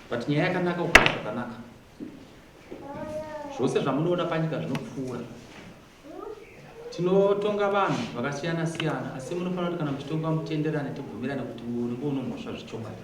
But nyaya yakanaka ukazwa zvakanaka. Zvose zvamunoona panyika zvinopfuura. Tinotonga vanhu vakasiyana siyana, asi munofanira kuti kana muchitonga mutenderane tibvumirane kuti unenge unomhosva zvichokwadi.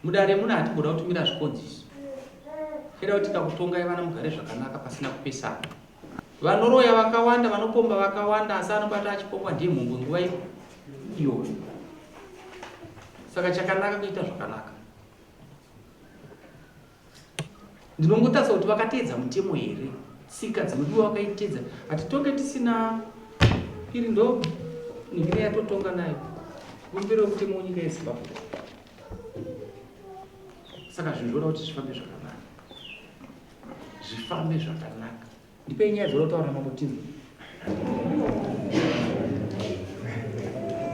Mudare muno hatigoda kutumira zvikonziso. Keda kuti tikakutongai vana mugare zvakanaka pasina kupesana. Vanoroya vakawanda, vanopomba vakawanda, asi anobata achipongwa ndiye mhungu nguva iyoyo. Saka chakanaka kuita zvakanaka. Ndinongotadza kuti vakateedza mutemo here, tsika dzinodiwa vakaitedza. Hatitonge tisina iri ndo nyika yatotonga nayo. Kumbira kuti munyika yeZimbabwe. Saka zvinhu zvoda kuti zvifambe zvakanaka. Zvifambe zvakanaka. Ndipe nyaya dzinotaura mamutini.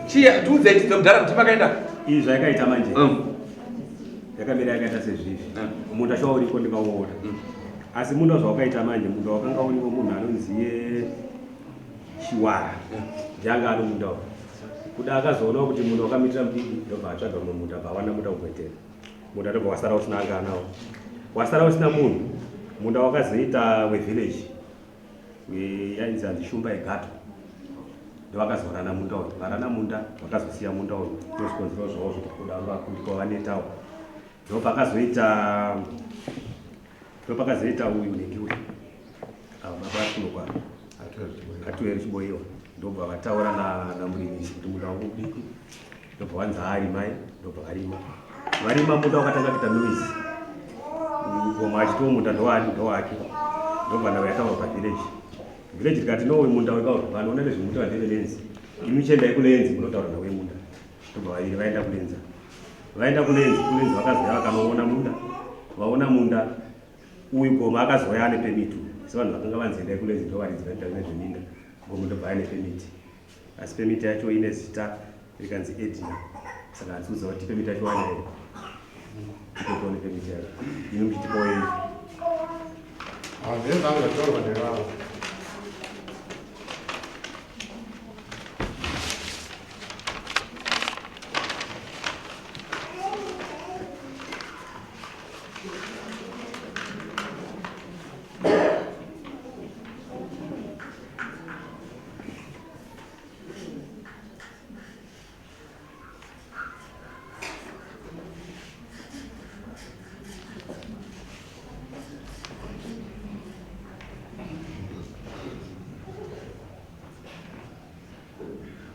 Chia tudze tidzogara kuti vakaenda. Izvi zvakaita manje. Yakamira yakaita sezvizvi. Munda shauri uriko ndingaona. Asi munda zvawakaita manje, munda wakanga uriko munhu anonziye Chiwara. Janga ari munda. Kuda akazoona kuti munhu wakamitira mudiki ndobva atsvaga mumwe munda pawana munda kugoitera. Munda ndobva wasara usina anga nawo. Wasara usina munhu. Munda wakazoita village. Yainzi andishumba egato. Ndovakazorana munda uyu. Varana munda vakazosiya munda uyu. Ndozvikonzero zvavo zvekuda vakundika vanetawo. Ndopakazoita uyu nengiwe. Baba kunokwa atuweri chiboyiwa. Ndobva vataura namurimisi kuti munda wangu udiki. Ndobva wanza arima, ndobva varima. Varima munda wakatanga kuita noise. Ngoma achitiwo munda ndowake. Ndobva nawo yataura pavillage. Village tikati no munda wekauri vanoona nezvemuti waDevenenzi. Imi chendai kulenzi munotaura nawe munda. Ndobva vaviri vaenda kulenza. Vaenda kulenzi vakazoya vakanoona munda. Vaona munda uyu goma akazoya ane permit. Sevanhu vakanga vanzendai kulenzi ndovaridzi vanoita nezveminda. Ngomunda bva ane permit. Asi permit yacho ine zita rikanzi Edna. Saka hatikuziva kuti permit yacho wane here. Ndikotone permit yacho. Ino muchitipo wenyu. Ndezvangu zvatorwa nevavo.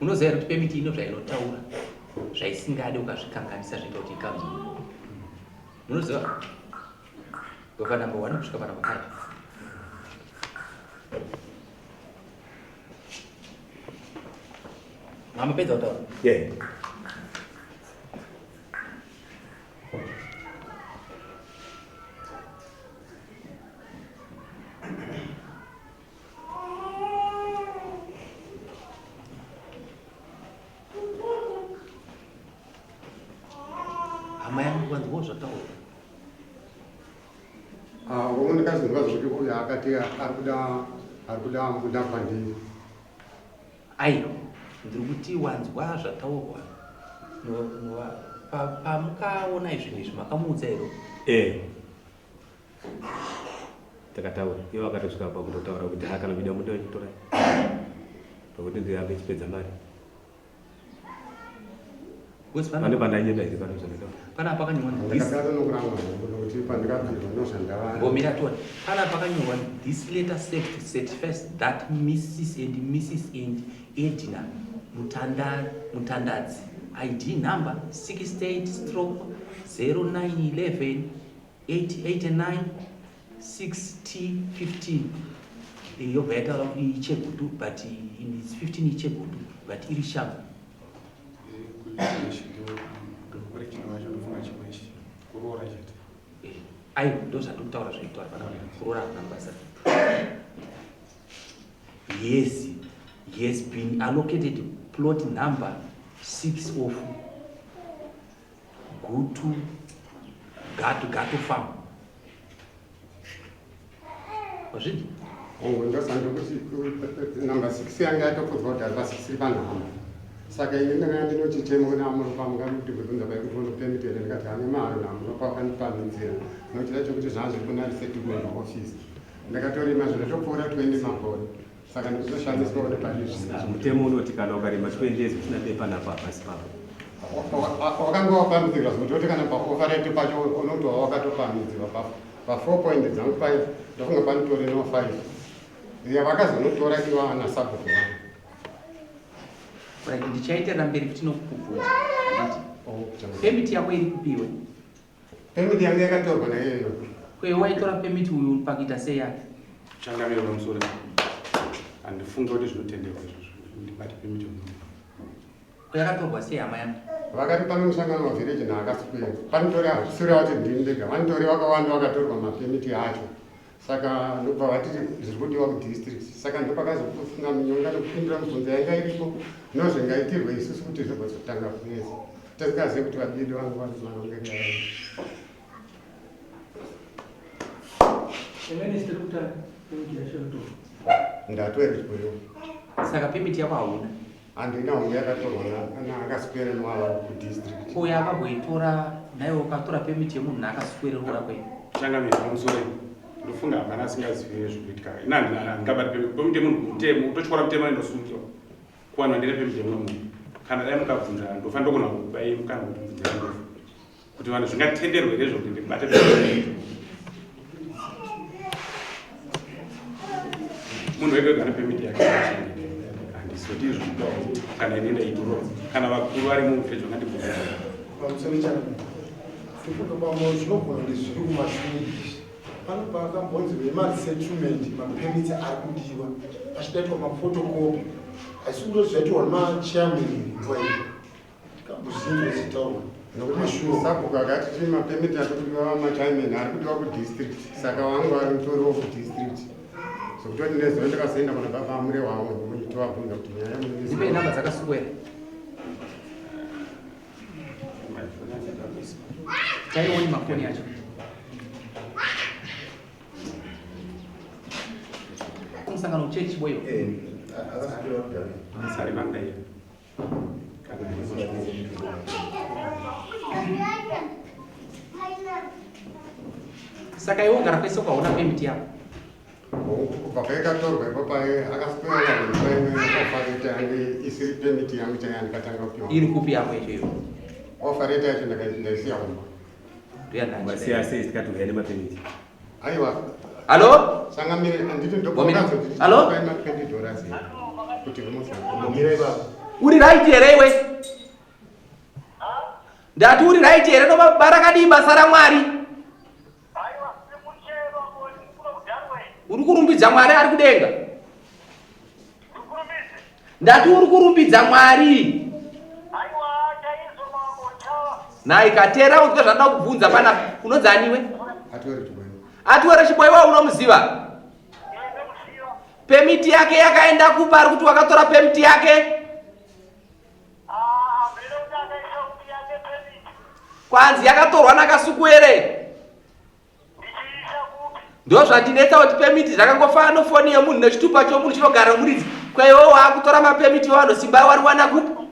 Unoziva kuti permit ino zvainotaura zvaisingade ukazvikanganisa zvinoita kuti ikanzi. Unoziva? Gova number 1 kusvika panumber 5. Mamapedza kutaura? Yeah. Hama yangu kwanza zvataura. Ndikazi kuti uyu akati arikuda munda kwandiri. Aiwa, ndiri kuti wanzwa zvataurwa. Pamukaona izvi makamuudza ero? takataura ivo vakatosvika pakutotaura kuti kana video muda wechitora pakuti ndirambe chipedza mari pane pandanyenda iri pano zvandataura pana pakanyorwa mbomira toni pana pakanyorwa this letter certifies that Mrs. and Mrs. and Edna Mutandadzi ID number 68/0911 889 6T15 yobva yataura kuti ichegudu but it's 15 ichegudu but iri shambo aivo ndo zvandokutaura zvaitaura kurora nambasa yes has been allocated plot number 6 of Gutu Gato farm. Wazvidi? Ndosando kuti number 6 yanga yatopfudzwa kuti hapa 6 panhamba. Saka ini ndanga ndinochitemo kuna amurupanga kuti kubvunza pai kuti unopemitera ndikati ane mari namuropa akanipaminzira. Nochita chokuti zvanzi kuna resettlement office. Ndakatorima zvinotopfuura 20 makore. Saka ndizoshandiswa kuti pazvizvi. Mutemo unoti kana ukarima 20 years usina pepa napa pasi papo. Wakanga wapamidzirwa zvinoti kana paofarate pacho unotova wakatopamidzirwa pa 4 dzangu 5 ndofunga panotore no 5 yavakazonotora iva ana sabhuku vangu ndichaitira mberi kuti nokubvunza pemiti yako iri kupiwe pemiti yangu yakatorwa naiyoyo kwe waitora pemiti uyu pakuita sei yake changamiro pamusoro handifunga kuti zvinotenderwa izvozvo ndibati pemiti kwayakatorwa sei hama yangu vakati pane musangano wavhireji naakaswera panotori sure vati ndini ndega vanotori vakawanda vakatorwa mapemiti acho saka ndobva vati zviri kudiwa kudistrict saka ndopakazofunga minyonga nokupindura mibvunzo yanga iripo nozvingaitirwe isusu kuti zvigozotanga kunesa tisingazive kuti vabidi vangu vanonongeka ndatoerizweyo saka pemiti yako hauna handina hongu yakatorwa naakaswere nwava kudistrict ko yakabwoitora naiwo ukatora pemiti yemunhu naakaswererora kwei changamiro pamusoro ndofunga hapana asingazive zvikuitika handingabati pemiti yemunhu mutemo totyora mutemo aindosungiwa kuwanwa ndine pemiti yemumwe munhu kana dai mukabvunza ndofa ndogona kubai kana kuti mubvunzira ndofa kuti vanhu zvingatenderwe rezvo kuti ndibate munhu wega wega nepemiti yake handisoti izvo kana inenda itoro kana vakuru vari muvhedzo ngandibvunza zvinogona kuti zviri kumashure pano pakambonzi vemaresettlement mapemiti ari kudiwa pachidaitwa mafotokopi asi kutozvaitirwa nemachairman kambozvinzozitaurwa sabhuku akati tini mapemiti arikudiwa machairman ari kudiwa kudistrict saka vangu vari mutoriwo kudistrict sokutoti ndezove ndakazoenda kuna baba amure wavo muchitovabvunza kuti nyaya zive nhamba dzakasukwera taioni mafoni acho kumusangano uchechi boyo sari mandai saka iwe ugara kwese kwauna pemiti yako kubva paikatorwa ipapai akaswera ofarete yange isiri pemiti yangu changa ndikatanga kupiwa iri kupi yako ichoyo ofarete yacho ndaisiya kumba vasiya sei tikatogaya nemapemiti aiwa halo sangamire anditi Halo? $20 kuti uri right here iwe ndati uri right here nobarakadii basa ramwari uri kurumbidza mwari ari kudenga ndati uri kurumbidza mwari nai katera uzwe zvanda kubvunza pana unodzaniwe atiwere chiboiwa unomuziva pemiti yake yakaenda kupa ari kuti wakatora pemiti yake kwanzi yakatorwa NaKasukuwere ndo zvandinetsa kuti pemiti zvakangofana nofoni yemunhu nechitupa chomunhu chinogara muridzi kwaiwo waakutora mapemiti wano simba wariwana kupi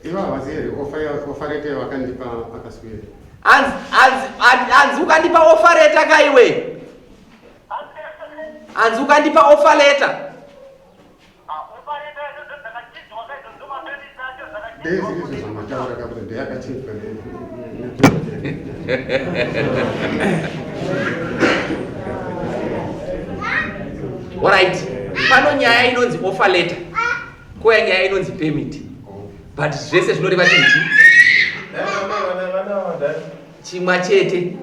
Iva waziri ofarete wakandipa akaswera. Anzi ukandipa offer letter kaiwe. Anzi ukandipa offer letter. Dezi zvamataura kabuda ndeyakachitwa Alright. Pano nyaya inonzi offer letter. Ko nyaya inonzi permit. But zvese zvinoreva chinhu chimwa chete.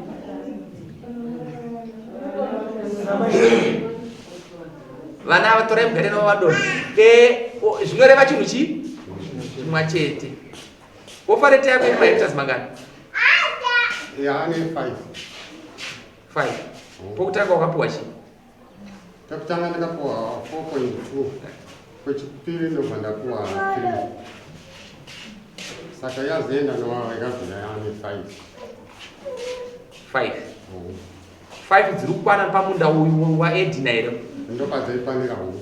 Vana vatora mugare navo vadonha. Zvinoreva chinhu chimwa chete. Offer letter yako ine mahectares mangani? ane 5. 5. Pokutanga wakapiwa chii? Pekutanga ndakapiwa 4.2. Kwechipiri ndobva ndapiwa 3. Saka yazoenda nowawa ikabvira ane 5. 5 dziri kukwana pamunda uyu waEdina here? Ndopadzaifanira uyu.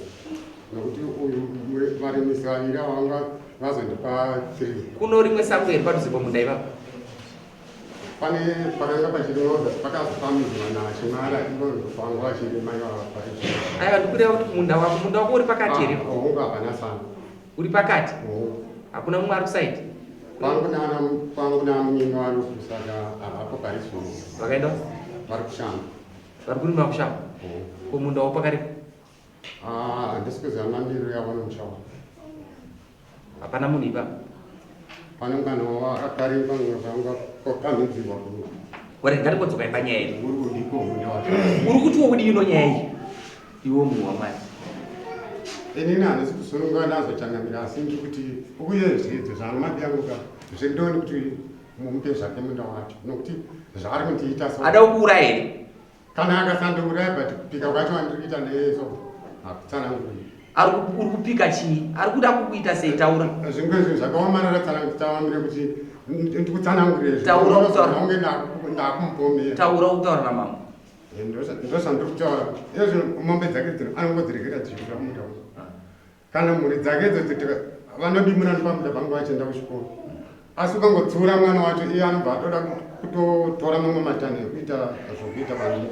Nokuti uyu varimisi vaviri vanga vazondipa 3. Kuno rimwe sango here padhuze pamunda ipapo? Pane pakanga pachirinoza pakazofambidzwa nachimara ivo vachirima ivava. Aiwa, ndikureva kuti munda wako uri pakati here? Unga hapana sana. Uri pakati? Hakuna mumwe ari kusaidi? Pangu namunyinga vari kusaka hapo parizvino. Vakaenda? Vari kushamba. Vari kurima kushamba? Ko munda wapo pakaripo? Handisi kuziva mandiro yavo nomushamba. Hapana munhu ipapo? Pane mwana wavo akarimba zvanga kokamidzirwa kuno. Wari ngatikodzokai panyaya iyi. Uri kudiko munda wacho. Uri kuti wokudii nyaya iyi? Iwo munhu waMwari. Inini handisi kusununga nazochangamira asi ndikuti uye zvidzo zvanomabianguka zvindoni kuti mumupe zvake munda wacho nokuti zvaari kundiita so. Ada kuuraya here? Kana akasandouraya but kupika kwacho wandiri kuita neso hakutsanangurira. Uri kupika chii? Ari kuda kukuita sei? Taura. Zvimwe zvinhu zvakaomarara tsanangurira kuti ndikutsanangurira. Taura utaura. Unge ndakumupomera. Taura utaura namamwe. Ndozvandiri kutaura. Izvo mombe dzake dzino anongodzirekera dzichifura munda uyu. Kana mhuri dzake dzo vanodimura nepamunda pangu vachienda kuchikoro. Asi ukangodzura mwana wacho iye anobva atoda kutotora mamwe matanho ekuita zvokuita panini.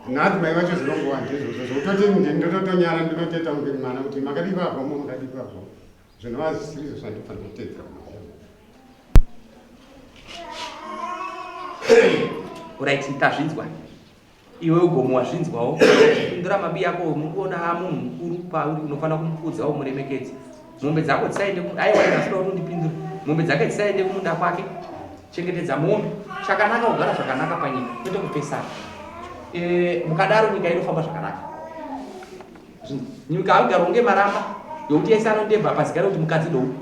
Nhadzimai vacho zvinongova ndizvozvo zvokutoti ndinototonyara ndinoteta kunge mwana kuti makadikwapo makadikwapo zvinova zvisiri zvandifanira kutedzera. Alright, tazvinzwa. Iwe ugomo wazvinzwawo. Pindura mabi yako mukuona munhu mukuru pauri unofanira kumukudzawo muremekedzi. Mombe dzako dzisaende aiwa ndasida kuti ndipindure. Mombe dzake dzisaende kumunda kwake. Chengetedza mombe. Chakanaka kugara zvakanaka panyika. Kwete kupesana. Mukadaro nyika inofamba zvakanaka. Nyika igaronge maramba yokuti yese anondebva pasigare kuti mukadzi dou.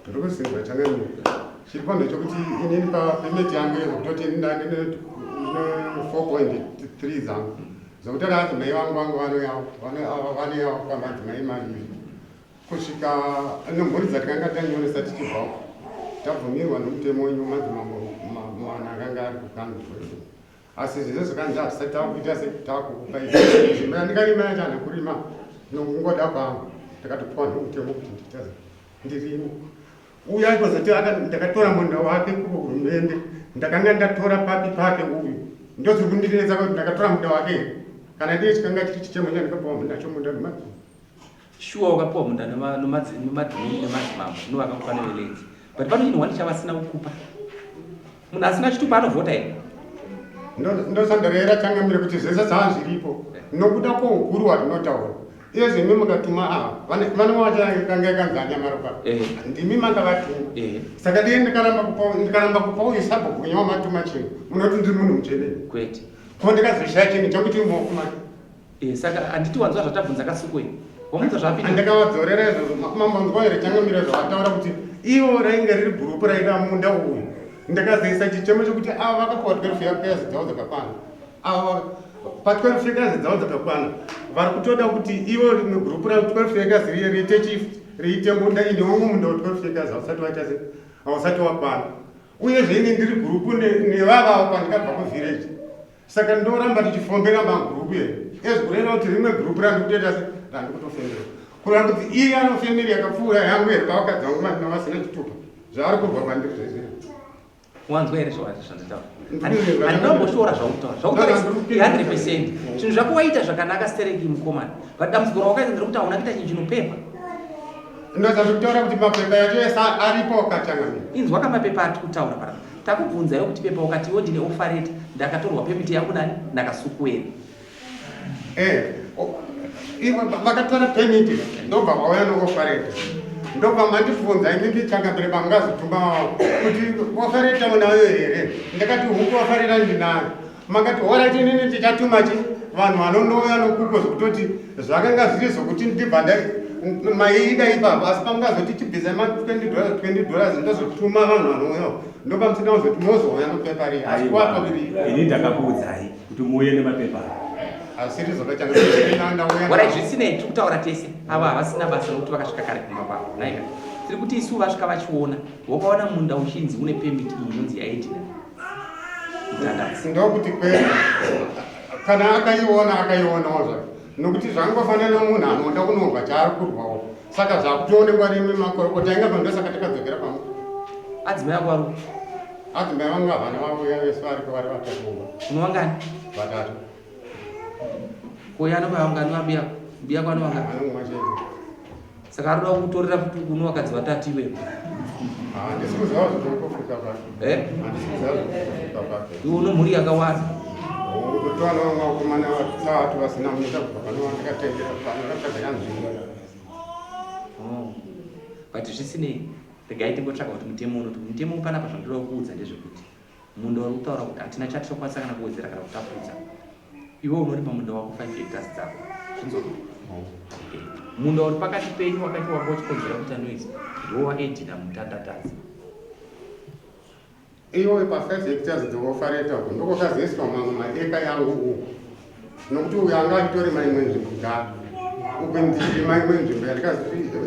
Ndiri kuziva changamuka. Chiripo ndechekuti inini pameti yangu yezokutoti ndine 4.3 zangu zokuti madzimai vangu vanoyawo kwamadzimai maviri kusvika nomhuri dzatakanga tanyonesa tichibvawo tabvumirwa nomutemo wenyu mwana akanga ari kukanzwa. Asi zvese zvakanzi hazvisati takuita setakukupai ndikarima yacho hana kurima nokungoda kwangu takatopiwa nomutemo kuti ndirime. Uya kozoti ndakatora munda wake kuhurumende ndakanga ndatora papi pake uyu ndozviri kundirinetsa kuti ndakatora munda wake kana ndiye chikanga chiri chichemo chandikapiwa munda chomunda nemadzimambo. Shuwa wakapiwa munda nemadzimambo ndovakakufaneveledzi. But pano chinhu wani chavasina kukupa. Munhu asina chitupa anovhota here? Ndosandorera changamire kuti zvese zvazviripo nokuda kwoukuru hwatinotaura. Iye zvimi mukatuma vanovachakanga yakanzanya maropa ndimi makavatuma. Saka ndiye ndikaramba kupa uyu sabhuku kunyawa matuma chinhu munoti ndiri munhu muchene kwete ko ndikazoshaya chinhu chokuti mumaoko make. Saka handiti wanzwa zvatabvunza Kasukuwere wamunza zvapinda. Ndakavadzorera izvozvo mambanzwa here changamire zvavataura kuti ivo rainge riri gurupu raida munda uyu. Ndakazoisa chichemo chokuti ava vakapiwa 12 years dzavo dzakakwana. Ava pa12 years dzavo dzakakwana vari kutoda kuti ivo rimwe gurupu ra12 years riite chief riite munda ine womwe munda wa12 years hausati wakwana. Uyezve ine ndiri gurupu nevavavo kwandikabva kuvhireji. Saka ndoramba tichifombera magurupu here ezvikureva kuti rimwe gurupu randikutoita se randikutofembera kuranga kuti iye anofemiri yakapfuura yangu here pavakadzi vangu vanhu vasina chitupa zvaari kubva kwandiri zvese wanzwa here zvanditaura handinomboshoora zvakutaura 100%. Zvinhu zvako waita zvakanaka stereki mukomana, but dambudziko rawakaita ndiri kuti hauna kuita chinhu chinopepa. ndoza kutaura kuti mapepa yacho ese aripo wakachangamira. Inzwa kamapepa ari kutaura parapa. Takubvunzayo kuti pepa wakati iwo ndine ofareta ndakatorwa pemiti yangu nani NaKasukuwere. Ivo vakatora pemiti ndobva vauya noofareta. Ndobva mandibvunza inini changamire vangazotuma wavo kuti ofareta unayo here. Ndakati huku ofareta ndinayo. Makati orati inini ndichatuma chi vanhu vanondouya nokuko zvokutoti zvakanga zviri zvokuti ndibva maida ipapo asi pamungazoti tibvisa $20 ndozotuma vanhu vanouyawo ndopa musina kuzoti mozouya nopepa rii asi kuvatobiri ini ndakakuudzai kuti muuye nemapepa asiri zvakachangawarai zvisinei tiri kutaura tese ava havasina basa rokuti vakasvika kare kumba kwavo naika tiri kuti isu vasvika vachiona wakaona munda uchinzi une pemiti iyi inonzi yaidina ndokuti kwena kana akaionawo zvake nokuti zvangofanana munhu anoda kunorwa chaari kurwawo saka zvakutoonekwa rimi makorokota inga pandosaka takadzokera pamwe adzimai ako vari adzimai vangu havana vauya vese variko vari vatatu unovangani vatatu koya anovavangani vabiya biya kwanovangani vanomwe chete saka ari kuda kutorera kuti kuno vakadzi vatatu iwepo handisi kuziva zvinokofuka pake handisi kuziva zvinokofuka pake iwe uno mhuri yakawanda kutoana vamwe vakomana vatatu vasina muita kubva panovandikatengera panokatadzanya nzvimbo but zvisinei regai timbotsvaka kuti mutemo unoti mutemo panapa zvandoda kuudza ndezvekuti munda uri kutaura kuti hatina chatinokwanisa kana kuwedzera kana kutapudza iwe unori pamunda wako 5 hectares dzako zvinzwa munda uri pakati penyu wakati wanga uchikonzera kuita noise ndiwo waedhina mutatatazi iwe pa5 hectares dzofareta uko ndokwakazoiswa mamwe maeka yangu uku nokuti uyu anga achitori maimwe nzvimbo gari uku ndiri maimwe nzvimbo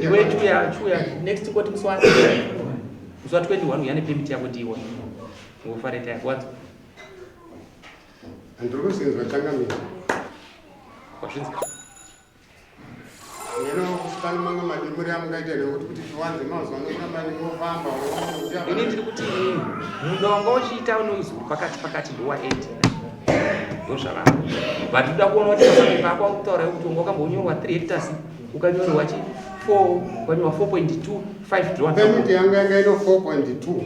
iwe chuya next kwoti musi wa 21 uyane pemiti yako ndiiona ngofareta yako wadzo ndiri kuzinzwa changamira kwazvinzi neno kusipani manga madimuri amungaita nekuti kuti tiwanze mazuva nokuramba ningofamba ini ndiri kuti munda wanga uchiita unoizwa pakati ndowa8 ndozvavangu but uda kuona kuti mapepa ako akutaura kuti unga wakambonyorwa 3 hectares ukanyorwa chi 4 ukanyorwa 4.25 pemiti yangu yanga ino 4.2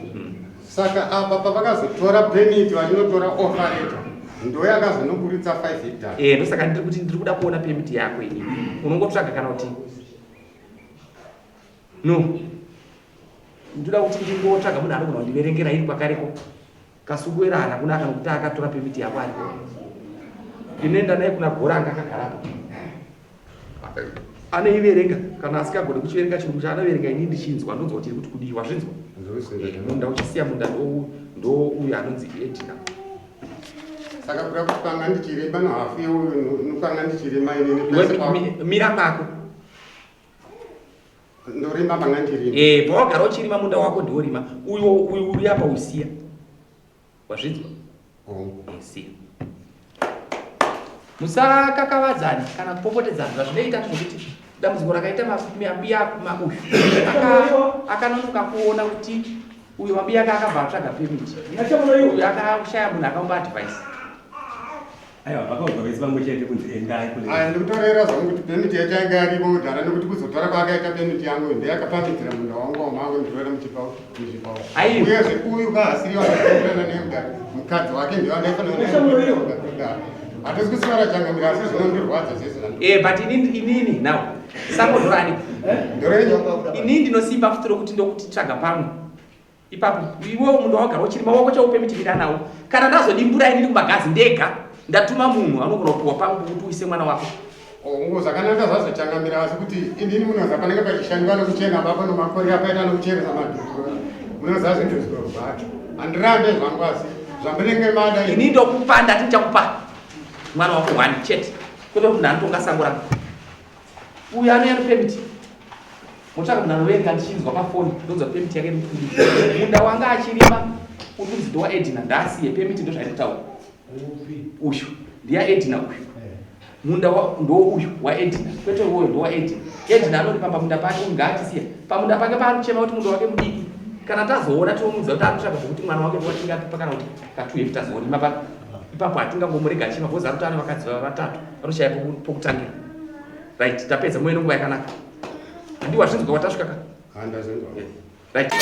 saka apa pavakazotora pemiti vaninotora ofareta ndo yakazonoburitsa 5 hectares ndosaka ndiri kuti ndiri kuda kuona pemiti yako ini unongotsvaga kana kuti no ndoda kuti ndingotsvaga munhu anogona kundiverengera iri kwakareko Kasukuwere hana kunaka nokuti akatora pemiti yako ariko inoenda naye kuna goranga akagarapo anoiverenga kana asikagone kuchiverenga chinhu chaanoverenga ini ndichinzwa ndonzwa kuti iri kuti kudiwa zvinzwa munda uchisiya munda ndo uyu anonzi edina saka kuda kuti panga ndichirima nohafu yeuyu nokanga ndichirima inini mira pako ndorima panga ndirima pawagara uchirima munda wako ndiworima uyu uri apa usiya wazvinzwa usiya musakakavadzani kana kupopotedzana zvazvinoita zvokuti dambudziko rakaita mabiya maushu akanonoka kuona kuti uyu mabiya ake akabva atsvaga pemiti uyu akashaya munhu akamupa advice aiwa vakaudza vese vamwe chete kunzi endai ndikutorera zvangu kuti pemiti yacho yanga yarimo kudhara nekuti kuzotora kwaakaita pemiti yangu ndeyakapamitidzira munda wangu mangu nditorera muchipawo uyezve uyu kahasiri wakatorana nemudhara mukadzi wake ndiwanaifanaa hatisi kusivara changamira asi zvinondirwadza zese but inini now sambodorani inini ndinosimba futi rokuti ndokuti tsvaga pamwe ipapo iwewo munda wagara uchirima wako chaupemitimira nawo kana ndazodimbura inini kumagazi ndega ndatuma munhu anogona kupiwa pangu kuti uise mwana wako zvakanaka zvazochangamira asi kuti inini munoza panenge pachishandiwa nokuchena baba nomakore apaita nokucheresa madhoktora munoza zvinhu zvinorwara handirambe zvangu asi zvambinenge mada ini ndokupa ndati ndichakupa mwana wako 1 chete kwete kuti ndanotonga sango rako uyu anoyano pemiti motsvaga munhu anoverenga ndichinzwa pafoni ndonzwa pemiti yake munda wanga achirima uri kunzi ndowa edina ndasiye pemiti ndo zvairi kutaura uyu ndiya edina uyu munda ndo uyu waedina kwete uyo ndo waedina. Edina anoti pamunda pake ungatisiya pamunda pake panochema kuti munda wake mudiki. Kana tazoona tomuudza kuti anotsvaka kuti mwana wake watinga pakana kuti katuye tazoona papa ipapo atingangomurega achima bhoza kuti ane vakadzi vatatu vanoshaya pokutangira. Right, tapedza mwe nguva yakanaka. Ndiwa zvinzwa watasvika ka? Handa zvinzwa. Right.